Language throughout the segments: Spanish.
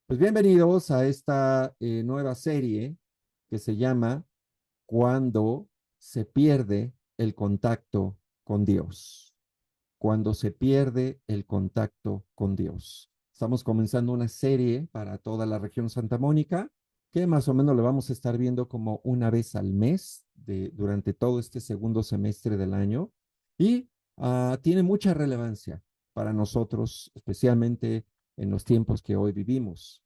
Pues bienvenidos a esta nueva serie que se llama Cuando se pierde el contacto con Dios. Cuando se pierde el contacto con Dios. Estamos comenzando una serie para toda la región Santa Mónica que más o menos lo vamos a estar viendo como una vez al mes durante todo este segundo semestre del año y tiene mucha relevancia para nosotros, especialmente en los tiempos que hoy vivimos.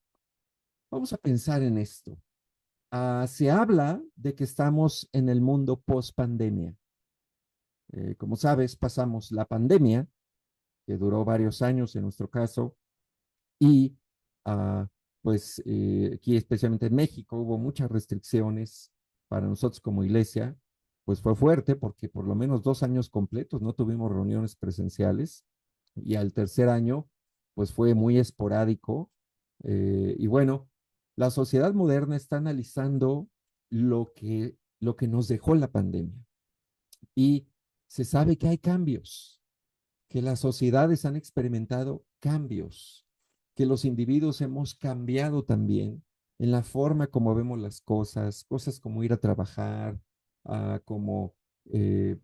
Vamos a pensar en esto. Se habla de que estamos en el mundo post pandemia. Como sabes, pasamos la pandemia, que duró varios años en nuestro caso, y ah, aquí especialmente en México hubo muchas restricciones para nosotros como iglesia. Pues fue fuerte porque por lo menos 2 años completos no tuvimos reuniones presenciales y al tercer año pues fue muy esporádico. Y bueno, la sociedad moderna está analizando lo que nos dejó la pandemia y se sabe que hay cambios, que las sociedades han experimentado cambios, que los individuos hemos cambiado también en la forma como vemos las cosas, cosas como ir a trabajar, como eh,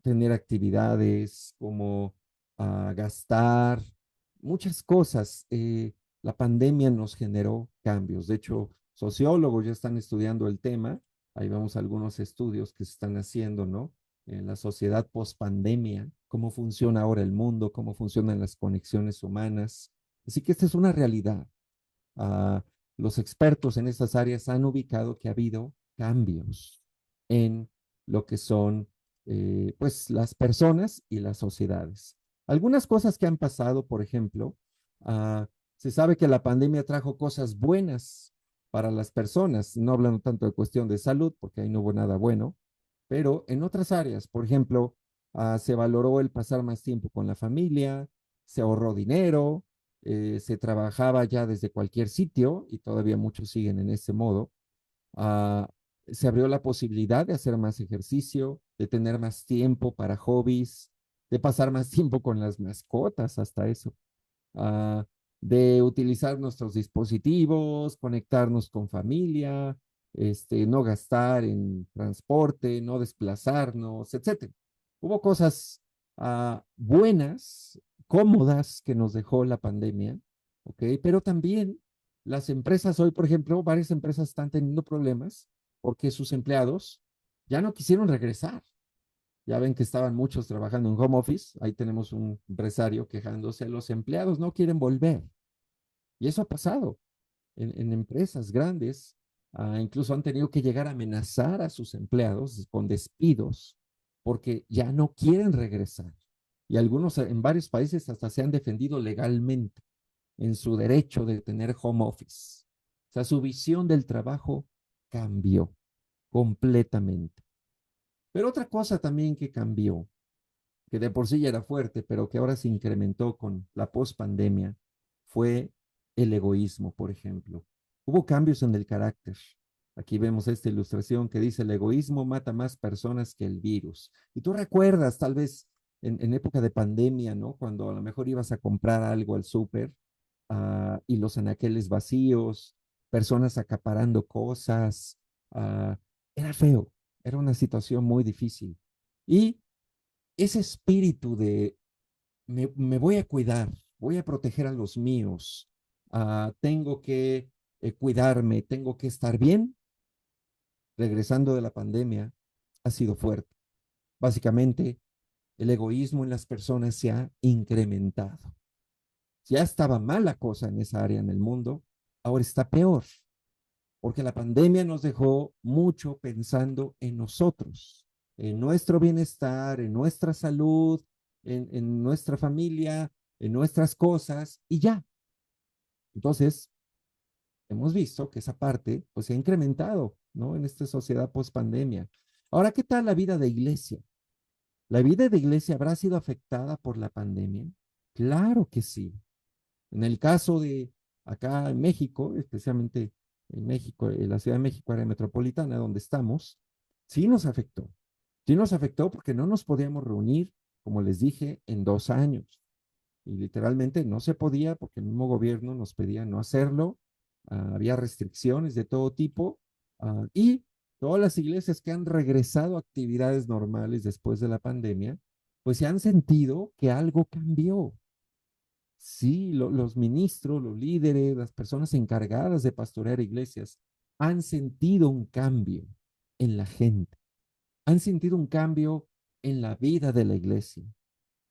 tener actividades, como gastar, muchas cosas. La pandemia nos generó cambios. De hecho, sociólogos ya están estudiando el tema. Ahí vemos algunos estudios que se están haciendo, ¿no? En la sociedad post-pandemia, cómo funciona ahora el mundo, cómo funcionan las conexiones humanas. Así que esta es una realidad. Uh, los expertos en estas áreas han ubicado que ha habido cambios en lo que son pues las personas y las sociedades. Algunas cosas que han pasado, por ejemplo, uh, se sabe que la pandemia trajo cosas buenas para las personas, no hablando tanto de cuestión de salud, porque ahí no hubo nada bueno, pero en otras áreas, por ejemplo, se valoró el pasar más tiempo con la familia, se ahorró dinero, se trabajaba ya desde cualquier sitio y todavía muchos siguen en ese modo. Uh, Se abrió la posibilidad de hacer más ejercicio, de tener más tiempo para hobbies, de pasar más tiempo con las mascotas, hasta eso, uh, de utilizar nuestros dispositivos, conectarnos con familia, no gastar en transporte, no desplazarnos, etcétera. Hubo cosas buenas, cómodas que nos dejó la pandemia, ¿ok? Pero también las empresas hoy, por ejemplo, varias empresas están teniendo problemas porque sus empleados ya no quisieron regresar. Ya ven que estaban muchos trabajando en home office. Ahí tenemos un empresario quejándose. Los empleados no quieren volver. Y eso ha pasado en empresas grandes. Incluso han tenido que llegar a amenazar a sus empleados con despidos porque ya no quieren regresar. Y algunos en varios países hasta se han defendido legalmente en su derecho de tener home office. O sea, su visión del trabajo cambió completamente. Pero otra cosa también que cambió, que de por sí ya era fuerte, pero que ahora se incrementó con la pospandemia, fue el egoísmo, por ejemplo. Hubo cambios en el carácter. Aquí vemos esta ilustración que dice, el egoísmo mata más personas que el virus. Y tú recuerdas, tal vez en época de pandemia, ¿no? Cuando a lo mejor ibas a comprar algo al súper y los anaqueles vacíos, personas acaparando cosas. Era feo, era una situación muy difícil. Y ese espíritu de me voy a cuidar, voy a proteger a los míos, tengo que cuidarme, tengo que estar bien, regresando de la pandemia, ha sido fuerte. Básicamente, el egoísmo en las personas se ha incrementado. Ya estaba mal la cosa en esa área en el mundo, ahora está peor, porque la pandemia nos dejó mucho pensando en nosotros, en nuestro bienestar, en nuestra salud, en nuestra familia, en nuestras cosas y ya. Entonces, hemos visto que esa parte pues se ha incrementado, ¿no? En esta sociedad post pandemia. Ahora, ¿qué tal la vida de iglesia? ¿La vida de iglesia habrá sido afectada por la pandemia? Claro que sí. En el caso de acá en México, especialmente en México, en la Ciudad de México, área metropolitana, donde estamos, sí nos afectó. Sí nos afectó porque no nos podíamos reunir, como les dije, en 2 años. Y literalmente no se podía porque el mismo gobierno nos pedía no hacerlo. había restricciones de todo tipo, y todas las iglesias que han regresado a actividades normales después de la pandemia, pues se han sentido que algo cambió. Sí, los ministros, los líderes, las personas encargadas de pastorear iglesias han sentido un cambio en la gente, han sentido un cambio en la vida de la iglesia.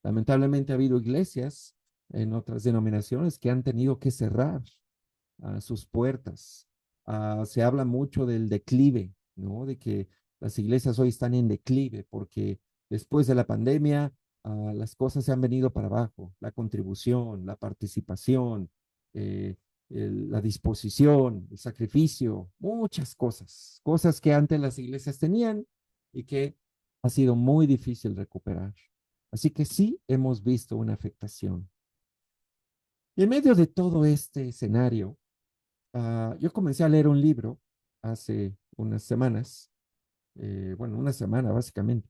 Lamentablemente ha habido iglesias en otras denominaciones que han tenido que cerrar sus puertas. Se habla mucho del declive, ¿no? De que las iglesias hoy están en declive porque después de la pandemia las cosas se han venido para abajo, la contribución, la participación, eh, la disposición, el sacrificio, muchas cosas, cosas que antes las iglesias tenían y que ha sido muy difícil recuperar. Así que sí hemos visto una afectación. Y en medio de todo este escenario, yo comencé a leer un libro hace unas semanas, bueno, una semana básicamente,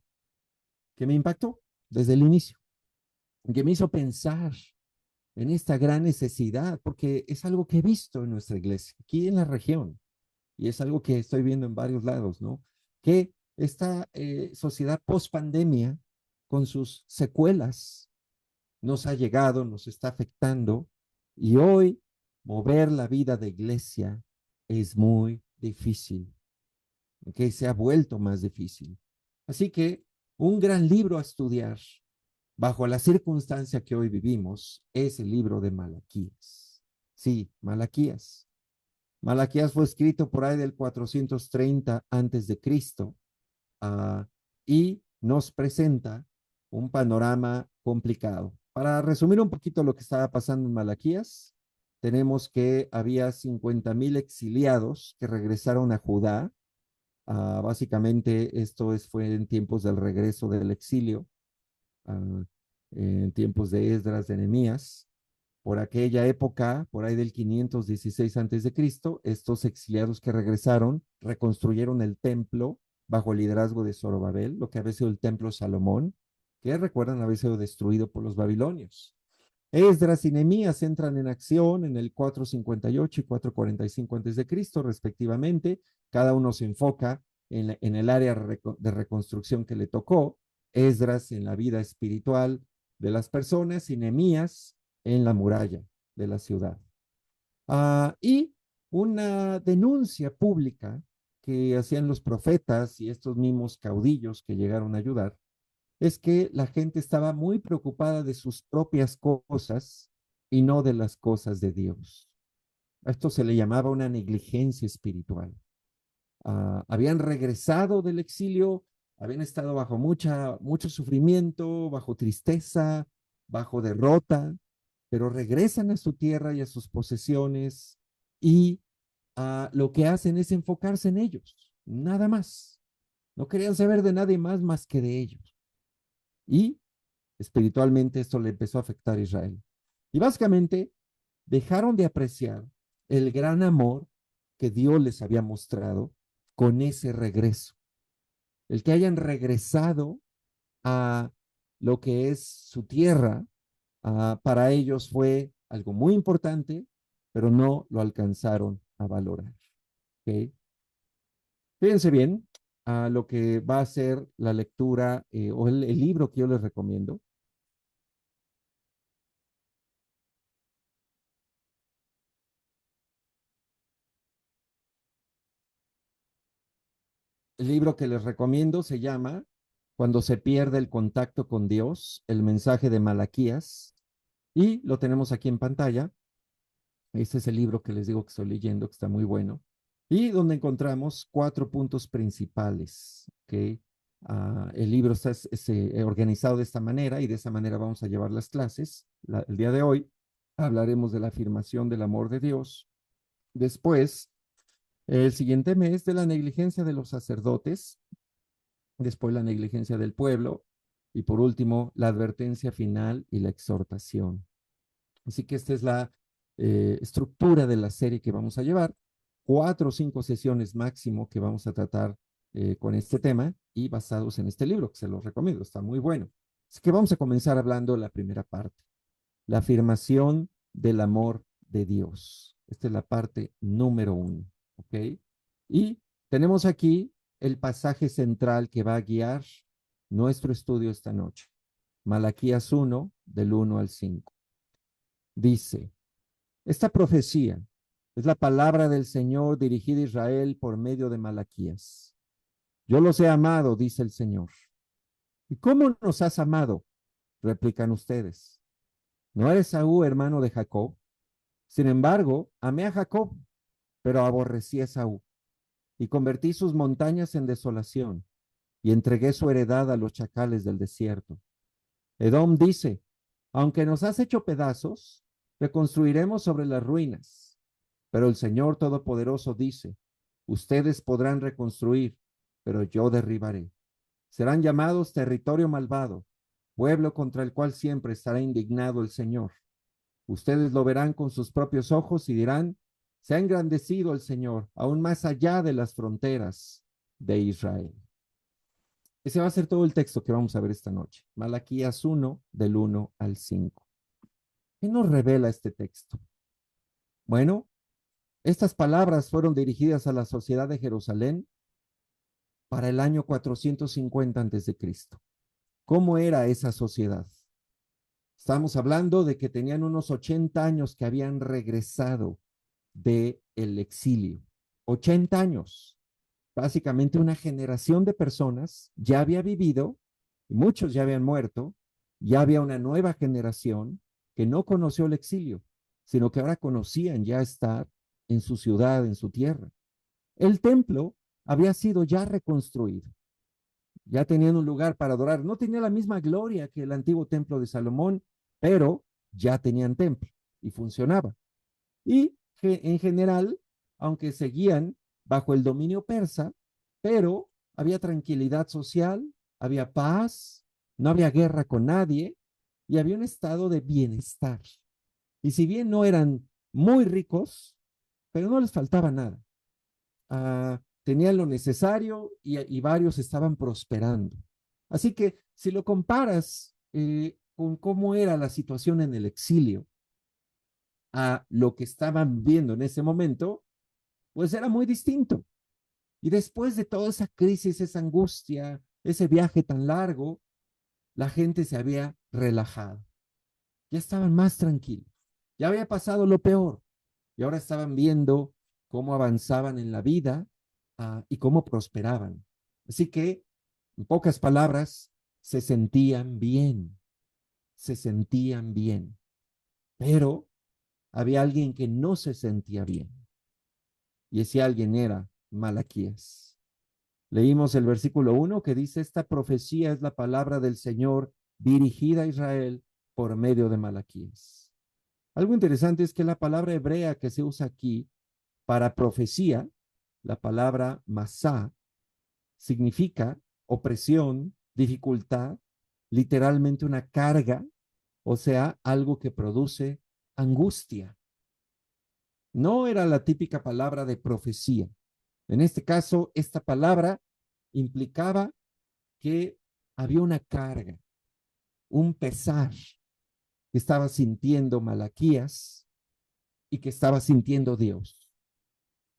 que me impactó desde el inicio, que me hizo pensar en esta gran necesidad, porque es algo que he visto en nuestra iglesia, aquí en la región, y es algo que estoy viendo en varios lados, ¿no? Que esta sociedad post pandemia, con sus secuelas, nos ha llegado, nos está afectando, y hoy mover la vida de iglesia es muy difícil, ¿ok? Se ha vuelto más difícil. Así que un gran libro a estudiar bajo la circunstancia que hoy vivimos es el libro de Malaquías. Sí, Malaquías. Malaquías fue escrito por ahí del 430 antes de Cristo, y nos presenta un panorama complicado. Para resumir un poquito lo que estaba pasando en Malaquías, tenemos que había 50,000 exiliados que regresaron a Judá. Básicamente esto fue en tiempos del regreso del exilio, uh, en tiempos de Esdras, de Nehemías. Por aquella época, por ahí del 516 antes de Cristo, estos exiliados que regresaron reconstruyeron el templo bajo el liderazgo de Zorobabel, lo que había sido el templo Salomón, que recuerdan había sido destruido por los babilonios. Esdras y Nehemías entran en acción en el 458 y 445 antes de Cristo, respectivamente. Cada uno se enfoca en el área de reconstrucción que le tocó. Esdras en la vida espiritual de las personas y Nehemías en la muralla de la ciudad. Y una denuncia pública que hacían los profetas y estos mismos caudillos que llegaron a ayudar es que la gente estaba muy preocupada de sus propias cosas y no de las cosas de Dios. A esto se le llamaba una negligencia espiritual. Habían regresado del exilio, habían estado bajo mucho sufrimiento, bajo tristeza, bajo derrota, pero regresan a su tierra y a sus posesiones y lo que hacen es enfocarse en ellos, nada más. No querían saber de nadie más que de ellos. Y espiritualmente esto le empezó a afectar a Israel. Y básicamente dejaron de apreciar el gran amor que Dios les había mostrado con ese regreso. El que hayan regresado a lo que es su tierra, para ellos fue algo muy importante, pero no lo alcanzaron a valorar. ¿Okay? Fíjense bien a lo que va a ser la lectura, o el libro que yo les recomiendo. El libro que les recomiendo se llama Cuando se pierde el contacto con Dios, el mensaje de Malaquías, y lo tenemos aquí en pantalla. Este es el libro que les digo que estoy leyendo, que está muy bueno, y donde encontramos 4 puntos principales. ¿Okay? El libro está organizado de esta manera y de esa manera vamos a llevar las clases. El día de hoy hablaremos de la afirmación del amor de Dios. Después, el siguiente mes, de la negligencia de los sacerdotes. Después, la negligencia del pueblo. Y por último, la advertencia final y la exhortación. Así que esta es la estructura de la serie que vamos a llevar. 4 o 5 sesiones máximo que vamos a tratar con este tema y basados en este libro, que se los recomiendo, está muy bueno. Así que vamos a comenzar hablando de la primera parte, la afirmación del amor de Dios. Esta es la parte número 1, ¿ok? Y tenemos aquí el pasaje central que va a guiar nuestro estudio esta noche. Malaquías 1, del 1 al 5. Dice, esta profecía es la palabra del Señor dirigida a Israel por medio de Malaquías. Yo los he amado, dice el Señor. ¿Y cómo nos has amado? Replican ustedes. ¿No eres Esaú, hermano de Jacob? Sin embargo, amé a Jacob, pero aborrecí a Esaú, y convertí sus montañas en desolación, y entregué su heredad a los chacales del desierto. Edom dice, aunque nos has hecho pedazos, reconstruiremos sobre las ruinas. Pero el Señor Todopoderoso dice, ustedes podrán reconstruir, pero yo derribaré. Serán llamados territorio malvado, pueblo contra el cual siempre estará indignado el Señor. Ustedes lo verán con sus propios ojos y dirán, se ha engrandecido el Señor, aún más allá de las fronteras de Israel. Ese va a ser todo el texto que vamos a ver esta noche. Malaquías 1, del 1 al 5. ¿Qué nos revela este texto? Bueno, estas palabras fueron dirigidas a la sociedad de Jerusalén para el año 450 a.C. ¿Cómo era esa sociedad? Estamos hablando de que tenían unos 80 años que habían regresado del exilio. 80 años. Básicamente una generación de personas ya había vivido, muchos ya habían muerto, ya había una nueva generación que no conoció el exilio, sino que ahora conocían ya estar en su ciudad, en su tierra. El templo había sido ya reconstruido, ya tenían un lugar para adorar. No tenía la misma gloria que el antiguo templo de Salomón, pero ya tenían templo y funcionaba. Y en general, aunque seguían bajo el dominio persa, pero había tranquilidad social, había paz, no había guerra con nadie y había un estado de bienestar. Y si bien no eran muy ricos, pero no les faltaba nada. Tenían lo necesario y varios estaban prosperando. Así que si lo comparas con cómo era la situación en el exilio a lo que estaban viendo en ese momento, pues era muy distinto. Y después de toda esa crisis, esa angustia, ese viaje tan largo, la gente se había relajado. Ya estaban más tranquilos. Ya había pasado lo peor. Y ahora estaban viendo cómo avanzaban en la vida y cómo prosperaban. Así que, en pocas palabras, se sentían bien. Se sentían bien. Pero había alguien que no se sentía bien. Y ese alguien era Malaquías. Leímos el versículo 1 que dice, esta profecía es la palabra del Señor dirigida a Israel por medio de Malaquías. Algo interesante es que la palabra hebrea que se usa aquí para profecía, la palabra masá, significa opresión, dificultad, literalmente una carga, o sea, algo que produce angustia. No era la típica palabra de profecía. En este caso, esta palabra implicaba que había una carga, un pesar que estaba sintiendo Malaquías y que estaba sintiendo Dios.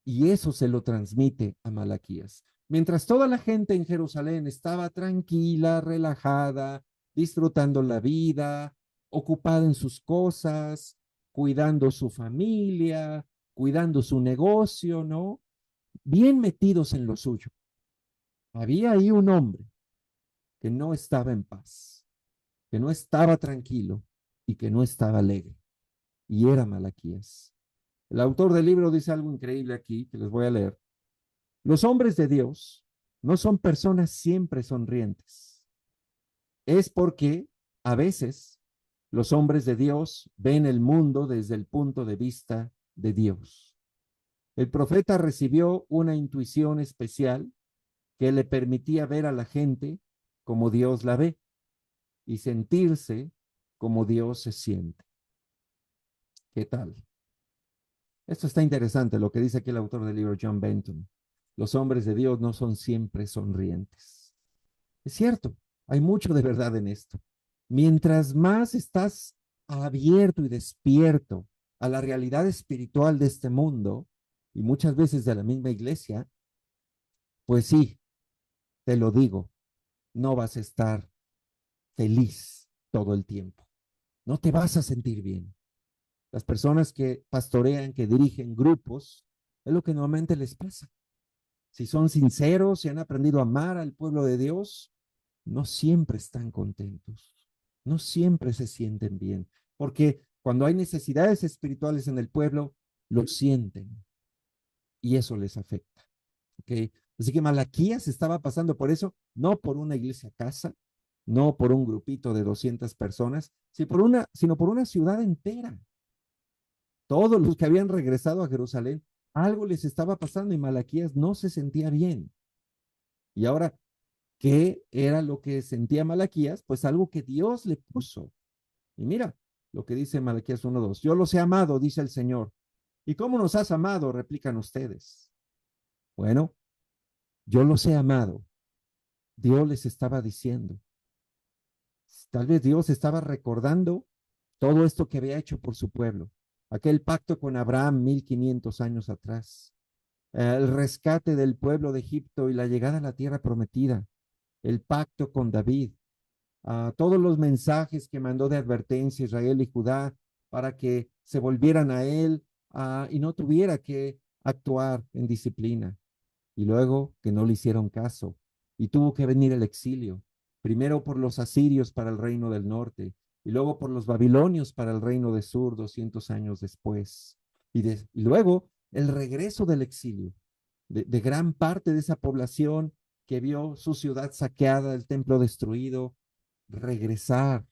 Y eso se lo transmite a Malaquías. Mientras toda la gente en Jerusalén estaba tranquila, relajada, disfrutando la vida, ocupada en sus cosas, cuidando su familia, cuidando su negocio, ¿no? Bien metidos en lo suyo. Había ahí un hombre que no estaba en paz, que no estaba tranquilo y que no estaba alegre. Y era Malaquías. El autor del libro dice algo increíble aquí que les voy a leer. Los hombres de Dios no son personas siempre sonrientes. Es porque a veces los hombres de Dios ven el mundo desde el punto de vista de Dios. El profeta recibió una intuición especial que le permitía ver a la gente como Dios la ve y sentirse como Dios se siente. ¿Qué tal? Esto está interesante, lo que dice aquí el autor del libro, John Benton. Los hombres de Dios no son siempre sonrientes. Es cierto, hay mucho de verdad en esto. Mientras más estás abierto y despierto a la realidad espiritual de este mundo y muchas veces de la misma iglesia, pues sí, te lo digo, no vas a estar feliz todo el tiempo. No te vas a sentir bien. Las personas que pastorean, que dirigen grupos, es lo que normalmente les pasa. Si son sinceros, si han aprendido a amar al pueblo de Dios, no siempre están contentos, no siempre se sienten bien, porque cuando hay necesidades espirituales en el pueblo, lo sienten y eso les afecta. ¿Ok? Así que Malaquías estaba pasando por eso, no por una iglesia casa, no por un grupito de 200 personas, sino por una ciudad entera. Todos los que habían regresado a Jerusalén, algo les estaba pasando y Malaquías no se sentía bien. Y ahora, ¿qué era lo que sentía Malaquías? Pues algo que Dios le puso. Y mira lo que dice Malaquías 1:2. Yo los he amado, dice el Señor. ¿Y cómo nos has amado? Replican ustedes. Bueno, yo los he amado. Dios les estaba diciendo. Tal vez Dios estaba recordando todo esto que había hecho por su pueblo. Aquel pacto con Abraham 1500 años atrás. El rescate del pueblo de Egipto y la llegada a la tierra prometida. El pacto con David. Todos los mensajes que mandó de advertencia a Israel y Judá para que se volvieran a él y no tuviera que actuar en disciplina. Y luego que no le hicieron caso y tuvo que venir el exilio, primero por los asirios para el reino del norte y luego por los babilonios para el reino de sur 200 años después. Y luego el regreso del exilio de gran parte de esa población que vio su ciudad saqueada, el templo destruido, regresar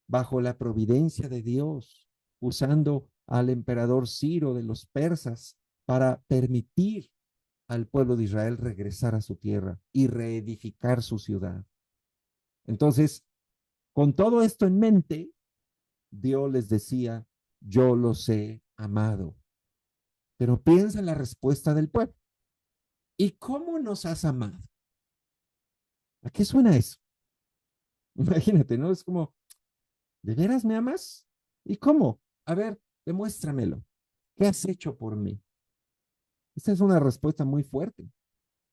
bajo la providencia de Dios, usando al emperador Ciro de los persas para permitir al pueblo de Israel regresar a su tierra y reedificar su ciudad. Entonces, con todo esto en mente, Dios les decía, yo los he amado. Pero piensa en la respuesta del pueblo. ¿Y cómo nos has amado? ¿A qué suena eso? Imagínate, ¿no? Es como, ¿de veras me amas? ¿Y cómo? A ver, demuéstramelo. ¿Qué has hecho por mí? Esta es una respuesta muy fuerte.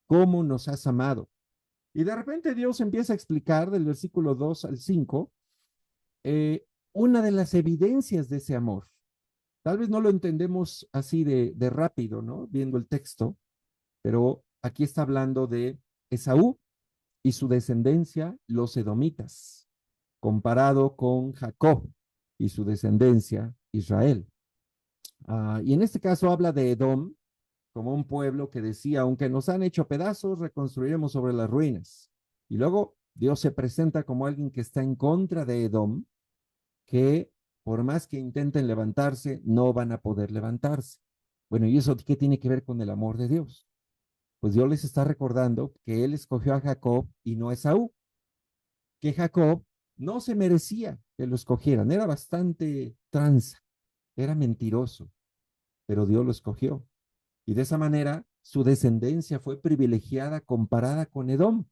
¿Cómo nos has amado? Y de repente Dios empieza a explicar del versículo 2 al 5 una de las evidencias de ese amor. Tal vez no lo entendemos así de rápido, ¿no? Viendo el texto, pero aquí está hablando de Esaú y su descendencia, los edomitas, comparado con Jacob y su descendencia, Israel. Y en este caso habla de Edom como un pueblo que decía, aunque nos han hecho pedazos, reconstruiremos sobre las ruinas. Y luego Dios se presenta como alguien que está en contra de Edom, que por más que intenten levantarse, no van a poder levantarse. Bueno, ¿y eso qué tiene que ver con el amor de Dios? Pues Dios les está recordando que Él escogió a Jacob y no a Esaú, que Jacob no se merecía que lo escogieran, era bastante tranza, era mentiroso, pero Dios lo escogió. Y de esa manera su descendencia fue privilegiada comparada con Edom.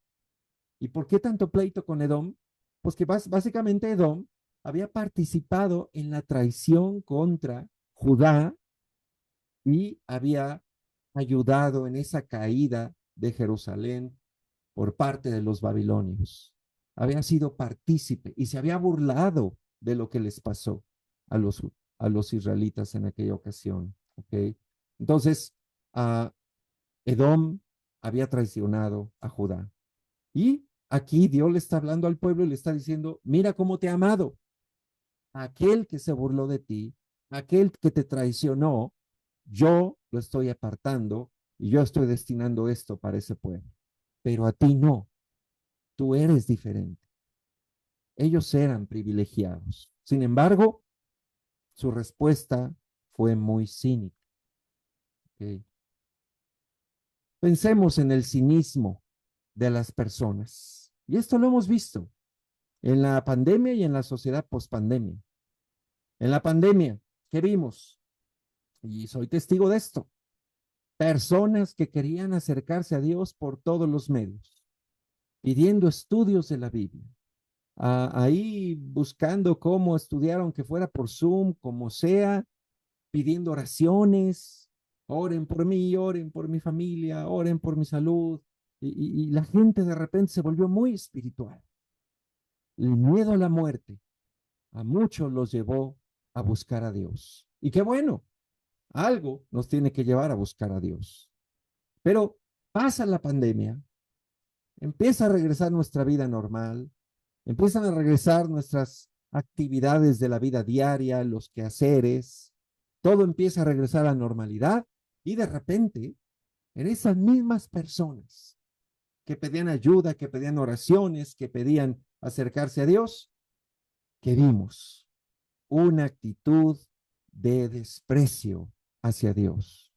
¿Y por qué tanto pleito con Edom? Pues que básicamente Edom había participado en la traición contra Judá y había ayudado en esa caída de Jerusalén por parte de los babilonios. Había sido partícipe y se había burlado de lo que les pasó a los, a los israelitas en aquella ocasión. ¿Okay? Entonces, Edom había traicionado a Judá. Y aquí Dios le está hablando al pueblo y le está diciendo, mira cómo te ha amado. Aquel que se burló de ti, aquel que te traicionó, yo lo estoy apartando y yo estoy destinando esto para ese pueblo. Pero a ti no, tú eres diferente. Ellos eran privilegiados. Sin embargo, su respuesta fue muy cínica. ¿Okay? Pensemos en el cinismo de las personas. Y esto lo hemos visto en la pandemia y en la sociedad post-pandemia. En la pandemia, ¿qué vimos? Y soy testigo de esto. Personas que querían acercarse a Dios por todos los medios, pidiendo estudios de la Biblia, ahí buscando cómo estudiar, aunque fuera por Zoom, como sea, pidiendo oraciones, oren por mi familia, oren por mi salud. Y la gente de repente se volvió muy espiritual. El miedo a la muerte a muchos los llevó a buscar a Dios. Y qué bueno, algo nos tiene que llevar a buscar a Dios. Pero pasa la pandemia, empieza a regresar nuestra vida normal, empiezan a regresar nuestras actividades de la vida diaria, los quehaceres, todo empieza a regresar a la normalidad y de repente, en esas mismas personas que pedían ayuda, que pedían oraciones, que pedían acercarse a Dios, que vimos una actitud de desprecio hacia Dios,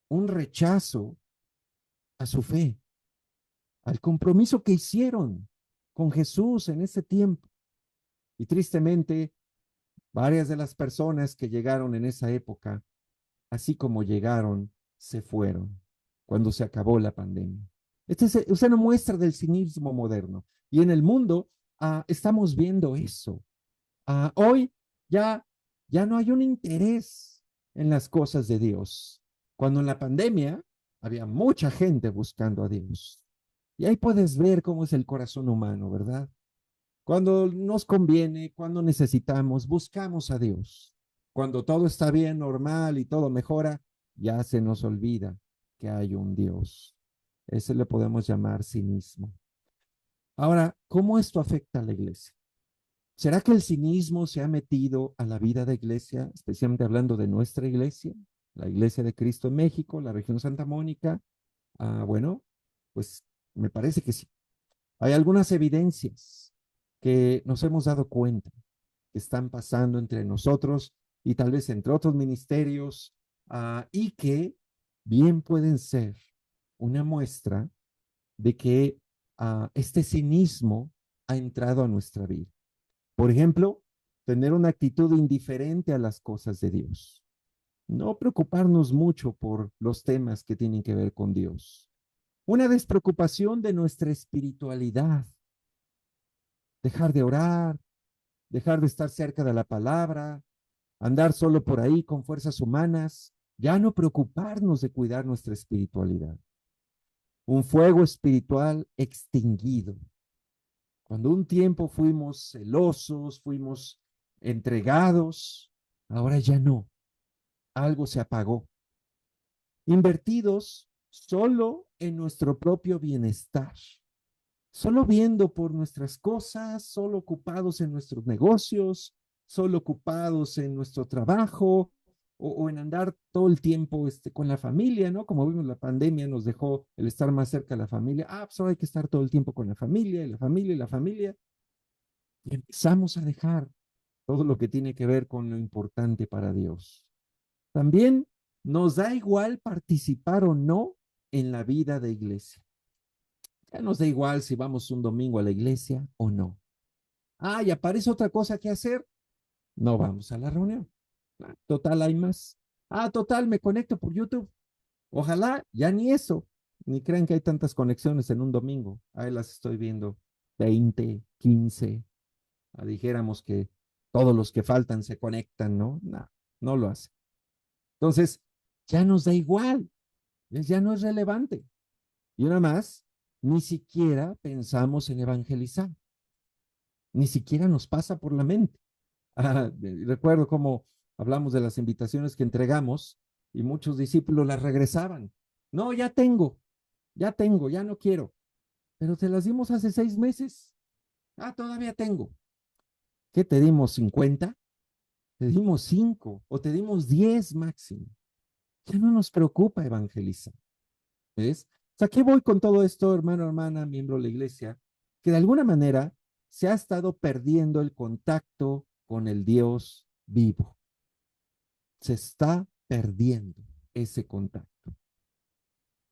un rechazo a su fe, al compromiso que hicieron con Jesús en ese tiempo. Y tristemente, varias de las personas que llegaron en esa época, así como llegaron, se fueron cuando se acabó la pandemia. Esta es una muestra del cinismo moderno. Y en el mundo estamos viendo eso. Hoy ya, ya no hay un interés en las cosas de Dios. Cuando en la pandemia había mucha gente buscando a Dios. Y ahí puedes ver cómo es el corazón humano, ¿verdad? Cuando nos conviene, cuando necesitamos, buscamos a Dios. Cuando todo está bien, normal y todo mejora, ya se nos olvida que hay un Dios. Ese le podemos llamar cinismo. Ahora, ¿cómo esto afecta a la iglesia? ¿Será que el cinismo se ha metido a la vida de iglesia, especialmente hablando de nuestra iglesia, la Iglesia de Cristo en México, la región Santa Mónica? Bueno, pues me parece que sí. Hay algunas evidencias que nos hemos dado cuenta que están pasando entre nosotros y tal vez entre otros ministerios y que bien pueden ser una muestra de que este cinismo ha entrado a nuestra vida. Por ejemplo, tener una actitud indiferente a las cosas de Dios. No preocuparnos mucho por los temas que tienen que ver con Dios. Una despreocupación de nuestra espiritualidad. Dejar de orar, dejar de estar cerca de la palabra, andar solo por ahí con fuerzas humanas, ya no preocuparnos de cuidar nuestra espiritualidad. Un fuego espiritual extinguido. Cuando un tiempo fuimos celosos, fuimos entregados, ahora ya no. Algo se apagó. Invertidos solo en nuestro propio bienestar, solo viendo por nuestras cosas, solo ocupados en nuestros negocios, solo ocupados en nuestro trabajo o en andar todo el tiempo con la familia, ¿no? Como vimos, la pandemia nos dejó el estar más cerca de la familia. Pues ahora hay que estar todo el tiempo con la familia y la familia y la familia. Y empezamos a dejar todo lo que tiene que ver con lo importante para Dios. También nos da igual participar o no en la vida de iglesia. Ya nos da igual si vamos un domingo a la iglesia o no. Y aparece otra cosa que hacer. No vamos a la reunión. Total, hay más. Total, me conecto por YouTube. Ojalá ya ni eso. Ni crean que hay tantas conexiones en un domingo. Ahí las estoy viendo. 20, 15. Dijéramos que todos los que faltan se conectan, ¿no? No, no lo hace. Entonces, ya nos da igual. Ya no es relevante. Y una más, ni siquiera pensamos en evangelizar. Ni siquiera nos pasa por la mente. Recuerdo cómo hablamos de las invitaciones que entregamos y muchos discípulos las regresaban. No, ya no quiero. Pero te las dimos hace 6 meses. Todavía tengo. ¿Qué te dimos? ¿50? Te dimos 5 o te dimos 10 máximo. Ya no nos preocupa evangelizar. ¿Ves? O sea, ¿qué voy con todo esto, hermano, hermana, miembro de la iglesia? Que de alguna manera se ha estado perdiendo el contacto con el Dios vivo. Se está perdiendo ese contacto.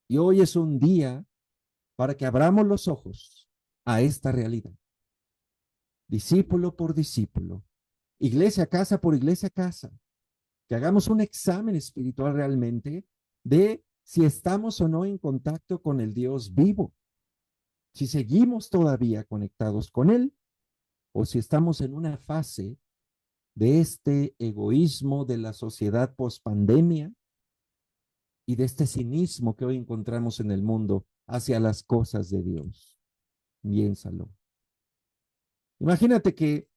Y hoy es un día para que abramos los ojos a esta realidad. Discípulo por discípulo, iglesia casa por iglesia casa, que hagamos un examen espiritual realmente de si estamos o no en contacto con el Dios vivo, si seguimos todavía conectados con Él o si estamos en una fase de este egoísmo de la sociedad post-pandemia y de este cinismo que hoy encontramos en el mundo hacia las cosas de Dios. Piénsalo. Imagínate que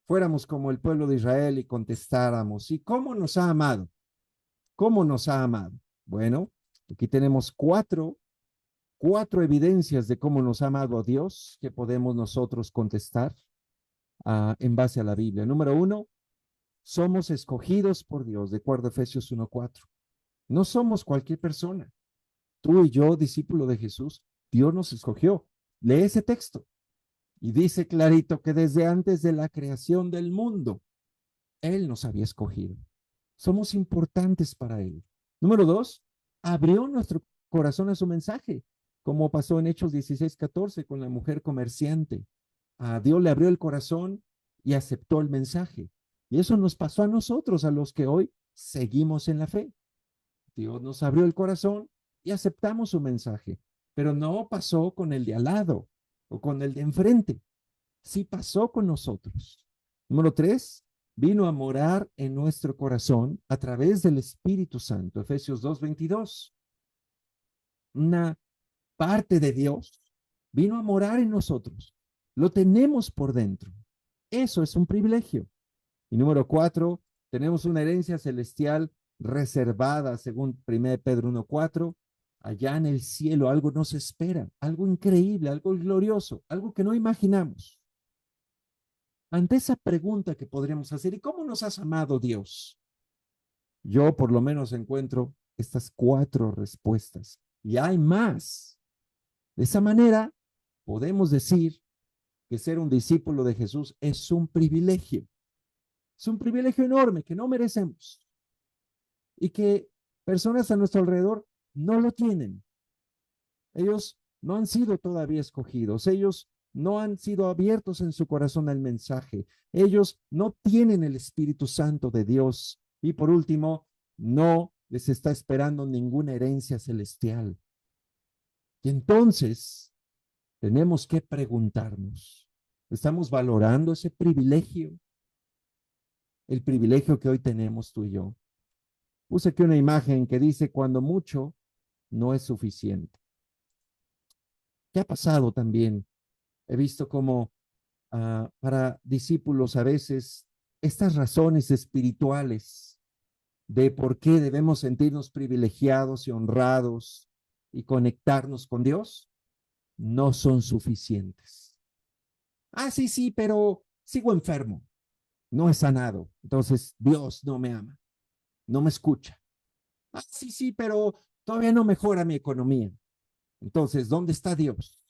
fuéramos como el pueblo de Israel y contestáramos, ¿y cómo nos ha amado? ¿Cómo nos ha amado? Bueno, aquí tenemos cuatro evidencias de cómo nos ha amado a Dios que podemos nosotros contestar en base a la Biblia. Número uno, somos escogidos por Dios, de acuerdo a Efesios 1:4. No somos cualquier persona. Tú y yo, discípulo de Jesús, Dios nos escogió. Lee ese texto y dice clarito que desde antes de la creación del mundo, Él nos había escogido. Somos importantes para Él. Número dos, abrió nuestro corazón a su mensaje, como pasó en Hechos 16:14 con la mujer comerciante. A Dios le abrió el corazón y aceptó el mensaje. Y eso nos pasó a nosotros, a los que hoy seguimos en la fe. Dios nos abrió el corazón y aceptamos su mensaje, pero no pasó con el de al lado o con el de enfrente. Sí pasó con nosotros. Número tres, vino a morar en nuestro corazón a través del Espíritu Santo. Efesios 2:22. Una parte de Dios vino a morar en nosotros. Lo tenemos por dentro. Eso es un privilegio. Y número cuatro, tenemos una herencia celestial reservada, según 1 Pedro 1:4. Allá en el cielo algo nos espera, algo increíble, algo glorioso, algo que no imaginamos. Ante esa pregunta que podríamos hacer, ¿y cómo nos has amado Dios? Yo por lo menos encuentro estas cuatro respuestas. Y hay más. De esa manera, podemos decir que ser un discípulo de Jesús es un privilegio. Es un privilegio enorme que no merecemos y que personas a nuestro alrededor no lo tienen. Ellos no han sido todavía escogidos. Ellos no han sido abiertos en su corazón al mensaje. Ellos no tienen el Espíritu Santo de Dios. Y por último, no les está esperando ninguna herencia celestial. Y entonces tenemos que preguntarnos, ¿estamos valorando ese privilegio? El privilegio que hoy tenemos tú y yo. Puse aquí una imagen que dice, cuando mucho no es suficiente. ¿Qué ha pasado también? He visto como para discípulos a veces estas razones espirituales de por qué debemos sentirnos privilegiados y honrados y conectarnos con Dios no son suficientes. Ah, sí, sí, pero sigo enfermo, no he sanado, entonces Dios no me ama, no me escucha. Ah, sí, sí, pero todavía no mejora mi economía. Entonces, ¿dónde está Dios?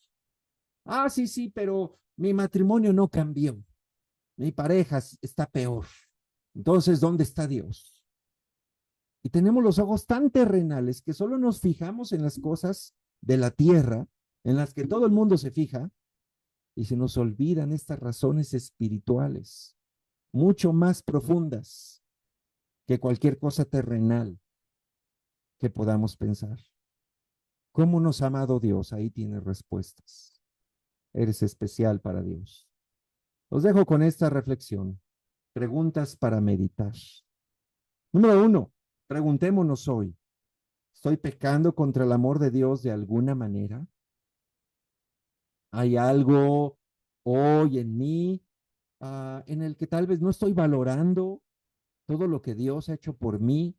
Ah, sí, sí, pero mi matrimonio no cambió. Mi pareja está peor. Entonces, ¿dónde está Dios? Y tenemos los ojos tan terrenales que solo nos fijamos en las cosas de la tierra, en las que todo el mundo se fija, y se nos olvidan estas razones espirituales, mucho más profundas que cualquier cosa terrenal que podamos pensar. ¿Cómo nos ha amado Dios? Ahí tienes respuestas. Eres especial para Dios. Los dejo con esta reflexión. Preguntas para meditar. Número uno, preguntémonos hoy, ¿estoy pecando contra el amor de Dios de alguna manera? ¿Hay algo hoy en mí en el que tal vez no estoy valorando todo lo que Dios ha hecho por mí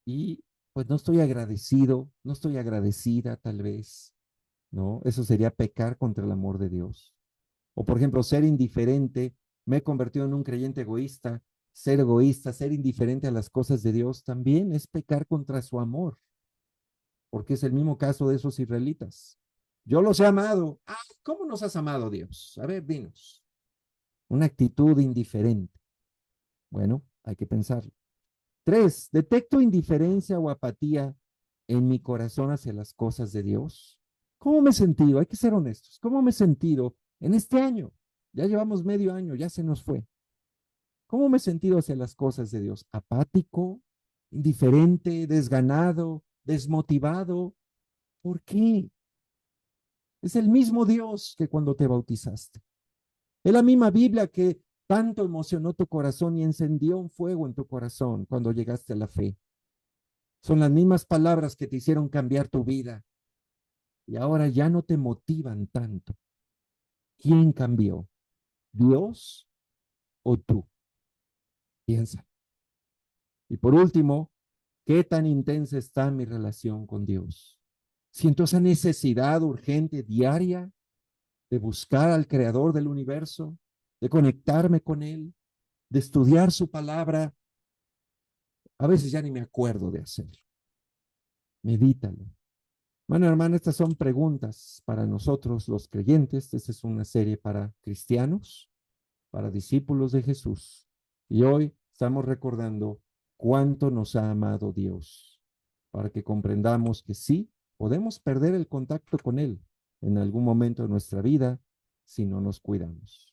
y pues no estoy agradecido, no estoy agradecida tal vez, ¿no? Eso sería pecar contra el amor de Dios. O por ejemplo, ser indiferente, me he convertido en un creyente egoísta, ser indiferente a las cosas de Dios también es pecar contra su amor, porque es el mismo caso de esos israelitas. Yo los he amado. Ah, ¿cómo nos has amado, Dios? A ver, dinos. Una actitud indiferente. Bueno, hay que pensarlo. Tres, detecto indiferencia o apatía en mi corazón hacia las cosas de Dios. ¿Cómo me he sentido? Hay que ser honestos. ¿Cómo me he sentido en este año? Ya llevamos medio año, ya se nos fue. ¿Cómo me he sentido hacia las cosas de Dios? ¿Apático? ¿Indiferente? ¿Desganado? ¿Desmotivado? ¿Por qué? Es el mismo Dios que cuando te bautizaste. Es la misma Biblia que Tanto emocionó tu corazón y encendió un fuego en tu corazón cuando llegaste a la fe. Son las mismas palabras que te hicieron cambiar tu vida y ahora ya no te motivan tanto. ¿Quién cambió? ¿Dios o tú? Piensa. Y por último, ¿qué tan intensa está mi relación con Dios? Siento esa necesidad urgente, diaria, de buscar al Creador del universo, de conectarme con Él, de estudiar su palabra. A veces ya ni me acuerdo de hacerlo. Medítalo. Bueno, hermano, estas son preguntas para nosotros los creyentes. Esta es una serie para cristianos, para discípulos de Jesús. Y hoy estamos recordando cuánto nos ha amado Dios, para que comprendamos que sí, podemos perder el contacto con Él en algún momento de nuestra vida si no nos cuidamos.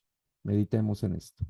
Meditemos en esto.